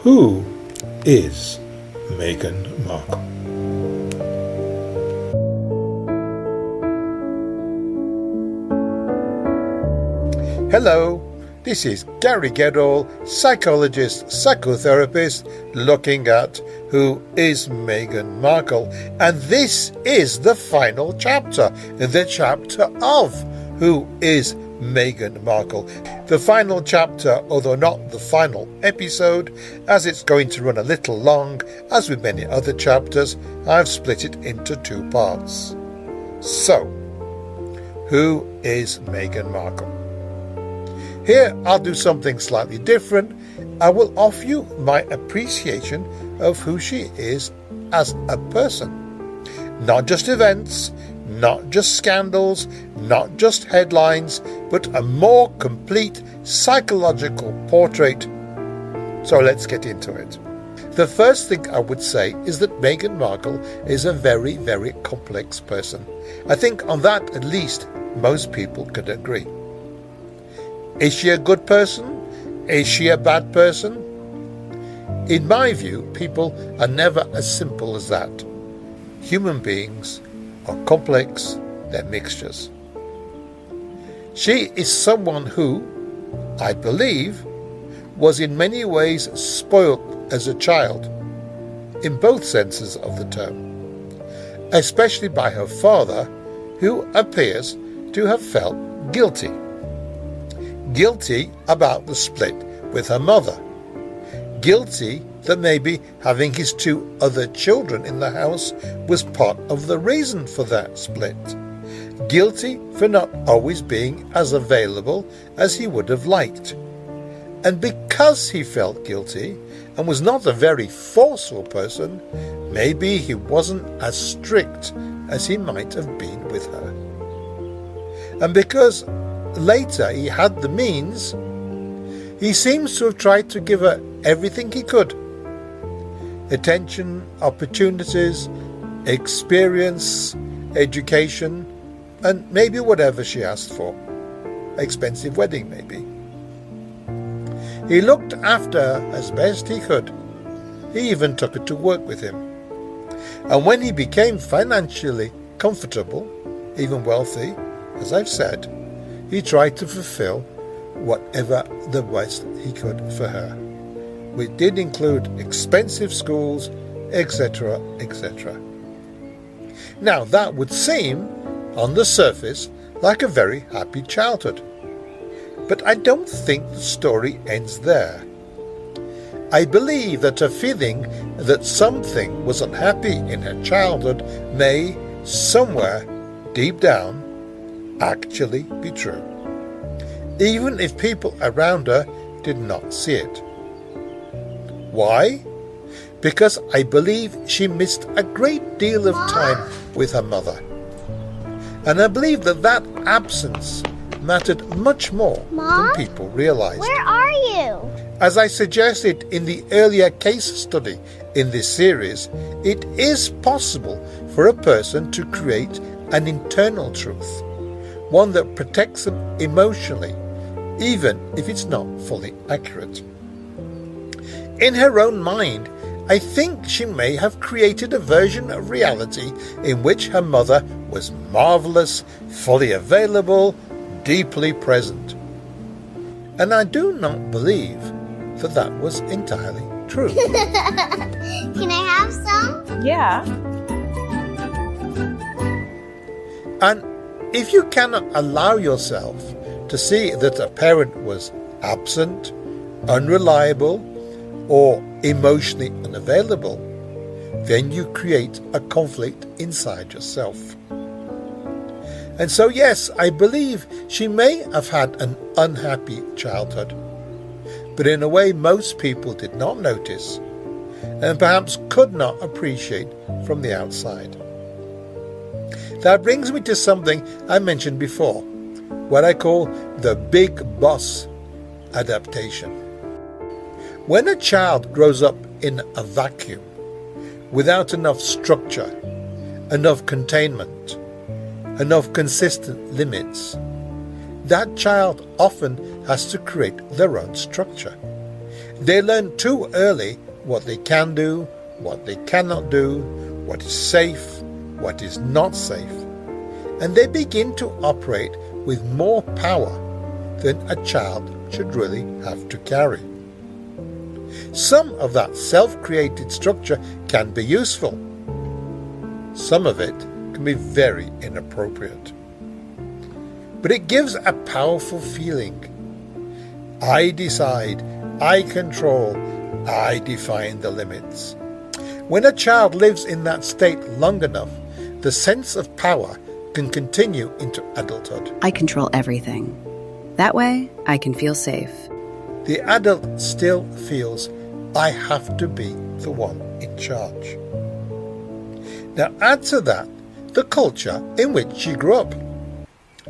Who is Meghan Markle? Hello, this is Gary Gedall, psychologist, psychotherapist, looking at who is Meghan Markle, and this is the final chapter, the chapter of Who is Meghan Markle. The final chapter, although not the final episode, as it's going to run a little long, as with many other chapters, I've split it into two parts. So, who is Meghan Markle? Here I'll do something slightly different. I will offer you my appreciation of who she is as a person. Not just events, not just scandals, not just headlines, but a more complete psychological portrait. So let's get into it. The first thing I would say is that Meghan Markle is a very, very complex person. I think on that at least most people could agree. Is she a good person? Is she a bad person? In my view, people are never as simple as that. Human beings are complex, they're mixtures. She is someone who, I believe, was in many ways spoilt as a child, in both senses of the term, especially by her father, who appears to have felt guilty. Guilty about the split with her mother. Guilty that maybe having his two other children in the house was part of the reason for that split. Guilty for not always being as available as he would have liked. And because he felt guilty and was not a very forceful person, maybe he wasn't as strict as he might have been with her. And because later he had the means, he seems to have tried to give her everything he could. Attention, opportunities, experience, education, and maybe whatever she asked for. Expensive wedding, maybe. He looked after her as best he could. He even took her to work with him. And when he became financially comfortable, even wealthy, as I've said, he tried to fulfill whatever the best he could for her, which did include expensive schools, etc., etc. Now, that would seem, on the surface, like a very happy childhood. But I don't think the story ends there. I believe that her feeling that something was unhappy in her childhood may, somewhere deep down, actually be true, even if people around her did not see it. Why? Because I believe she missed a great deal of time with her mother. And I believe that absence mattered much more than people realized. Where are you? As I suggested in the earlier case study in this series, it is possible for a person to create an internal truth, one that protects them emotionally, even if it's not fully accurate. In her own mind, I think she may have created a version of reality in which her mother was marvelous, fully available, deeply present. And I do not believe that was entirely true. Can I have some? Yeah. And if you cannot allow yourself to see that a parent was absent, unreliable, or emotionally unavailable, then you create a conflict inside yourself. And so yes, I believe she may have had an unhappy childhood, but in a way most people did not notice and perhaps could not appreciate from the outside. That brings me to something I mentioned before, what I call the big boss adaptation. When a child grows up in a vacuum, without enough structure, enough containment, enough consistent limits, that child often has to create their own structure. They learn too early what they can do, what they cannot do, what is safe, what is not safe, and they begin to operate with more power than a child should really have to carry. Some of that self-created structure can be useful. Some of it can be very inappropriate. But it gives a powerful feeling. I decide, I control, I define the limits. When a child lives in that state long enough, the sense of power can continue into adulthood. I control everything. That way, I can feel safe. The adult still feels, I have to be the one in charge. Now add to that the culture in which she grew up.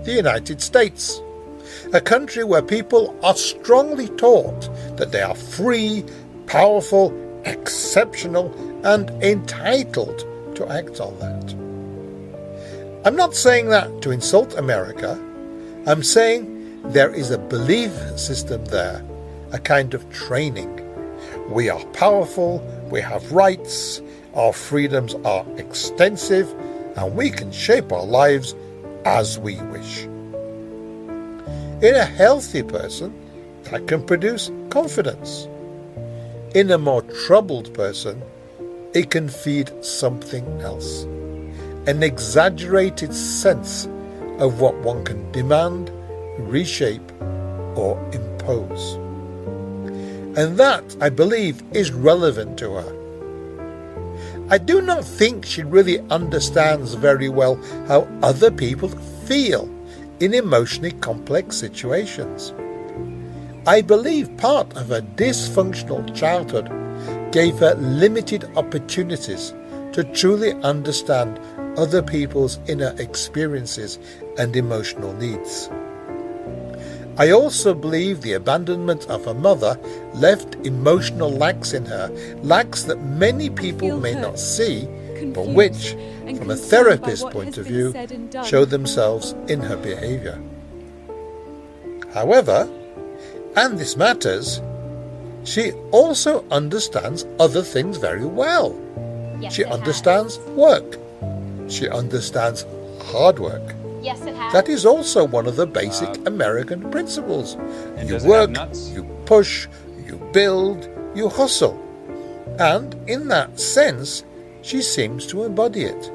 The United States, a country where people are strongly taught that they are free, powerful, exceptional, and entitled to act on that. I'm not saying that to insult America. I'm saying there is a belief system there, a kind of training. We are powerful, we have rights, our freedoms are extensive, and we can shape our lives as we wish. In a healthy person, that can produce confidence. In a more troubled person, it can feed something else, an exaggerated sense of what one can demand, reshape, or impose. And that, I believe, is relevant to her. I do not think she really understands very well how other people feel in emotionally complex situations. I believe part of her dysfunctional childhood gave her limited opportunities to truly understand other people's inner experiences and emotional needs. I also believe the abandonment of her mother left emotional lacks in her, lacks that many people may not see, but which, from a therapist's point of view, show themselves in her behaviour. However, and this matters, she also understands other things very well. Yes, She understands work. She understands hard work. Yes, it has. That is also one of the basic American principles. And You does it have work, nuts? you push, you build, you hustle. And in that sense, she seems to embody it.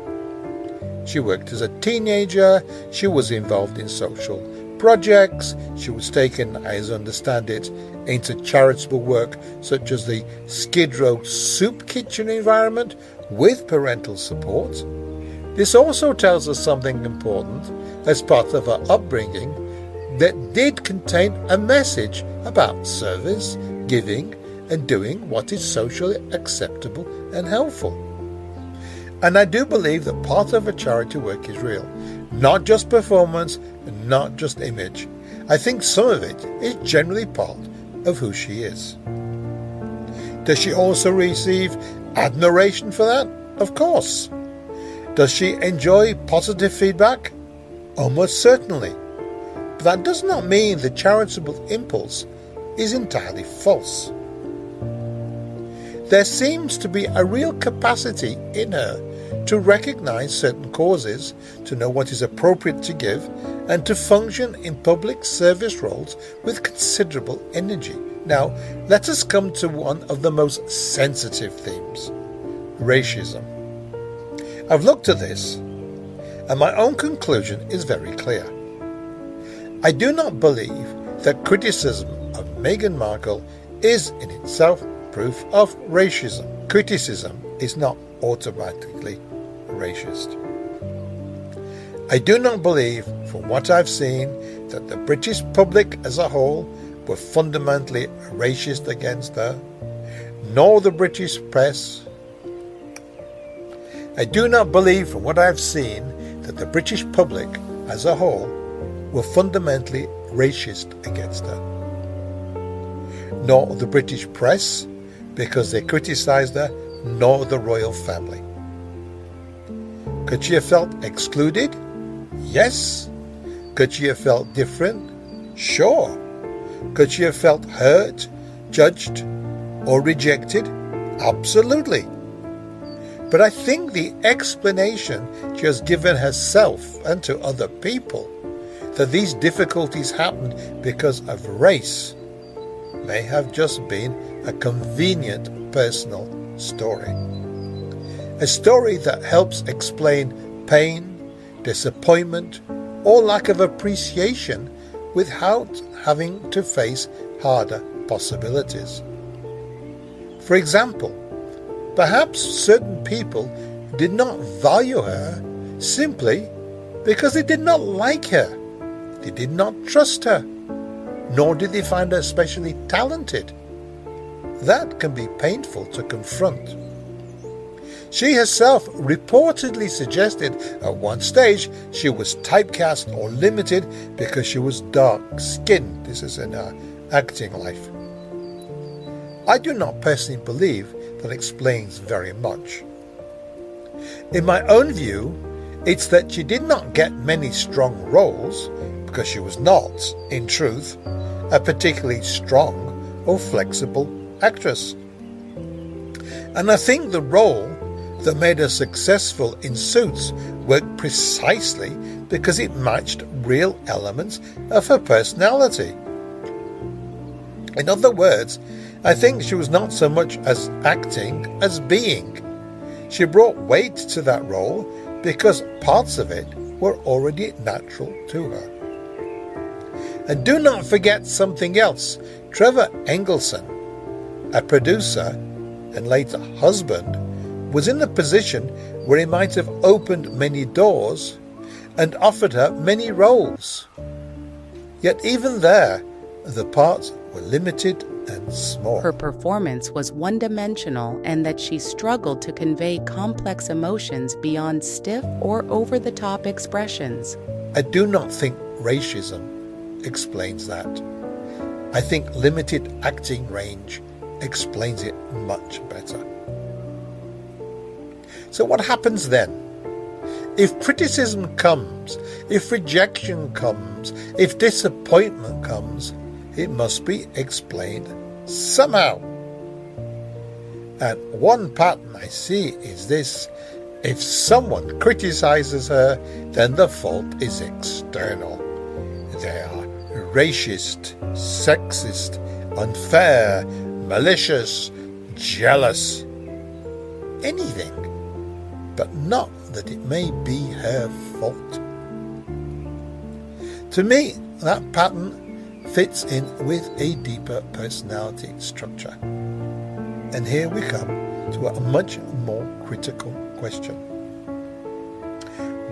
She worked as a teenager, she was involved in social projects, she was taken, as I understand it, into charitable work such as the Skid Row soup kitchen environment with parental support. This also tells us something important as part of her upbringing that did contain a message about service, giving, and doing what is socially acceptable and helpful. And I do believe that part of her charity work is real, not just performance and not just image. I think some of it is generally part of who she is. Does she also receive admiration for that? Of course. Does she enjoy positive feedback? Almost certainly. But that does not mean the charitable impulse is entirely false. There seems to be a real capacity in her to recognize certain causes, to know what is appropriate to give, and to function in public service roles with considerable energy. Now, let us come to one of the most sensitive themes: racism. I've looked at this, and my own conclusion is very clear. I do not believe that criticism of Meghan Markle is in itself proof of racism. Criticism is not automatically racist. I do not believe, from what I've seen, that the British public as a whole were fundamentally racist against her, nor the British press. I do not believe, from what I've seen, that the British public as a whole were fundamentally racist against her, nor the British press, because they criticised her, nor the royal family. Could she have felt excluded? Yes. Could she have felt different? Sure. Could she have felt hurt, judged? or rejected? Absolutely. But I think the explanation she has given herself and to other people that these difficulties happened because of race may have just been a convenient personal story. A story that helps explain pain, disappointment, or lack of appreciation without having to face harder possibilities. For example, perhaps certain people did not value her simply because they did not like her. They did not trust her, nor did they find her especially talented. That can be painful to confront. She herself reportedly suggested at one stage she was typecast or limited because she was dark-skinned. This is in her acting life. I do not personally believe that explains very much. In my own view, it's that she did not get many strong roles because she was not, in truth, a particularly strong or flexible actress. And I think the role that made her successful in Suits worked precisely because it matched real elements of her personality. In other words, I think she was not so much as acting as being. She brought weight to that role because parts of it were already natural to her. And do not forget something else. Trevor Engelson, a producer and later husband, was in a position where he might have opened many doors and offered her many roles. Yet even there, the parts were limited and small. Her performance was one-dimensional and that she struggled to convey complex emotions beyond stiff or over-the-top expressions. I do not think racism explains that. I think limited acting range explains it much better. So what happens then? If criticism comes, if rejection comes, if disappointment comes, it must be explained somehow. And one pattern I see is this: if someone criticizes her, then the fault is external. They are racist, sexist, unfair, malicious, jealous, anything, but not that it may be her fault. To me, that pattern fits in with a deeper personality structure. And here we come to a much more critical question.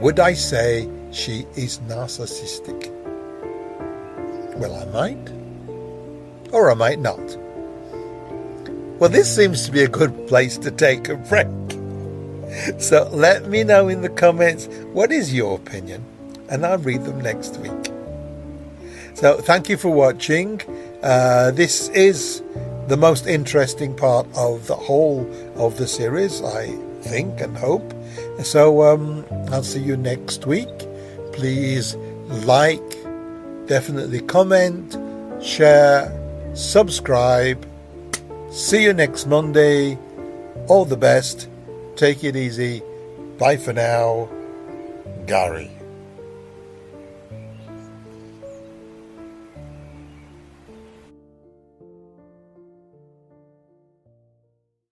Would I say she is narcissistic? Well, I might, or I might not. Well, this seems to be a good place to take a break. So let me know in the comments what is your opinion, and I'll read them next week. So thank you for watching. This is the most interesting part of the whole of the series, I think and hope. So I'll see you next week. Please like, definitely comment, share, subscribe. See you next Monday. All the best. Take it easy. Bye for now. Gary.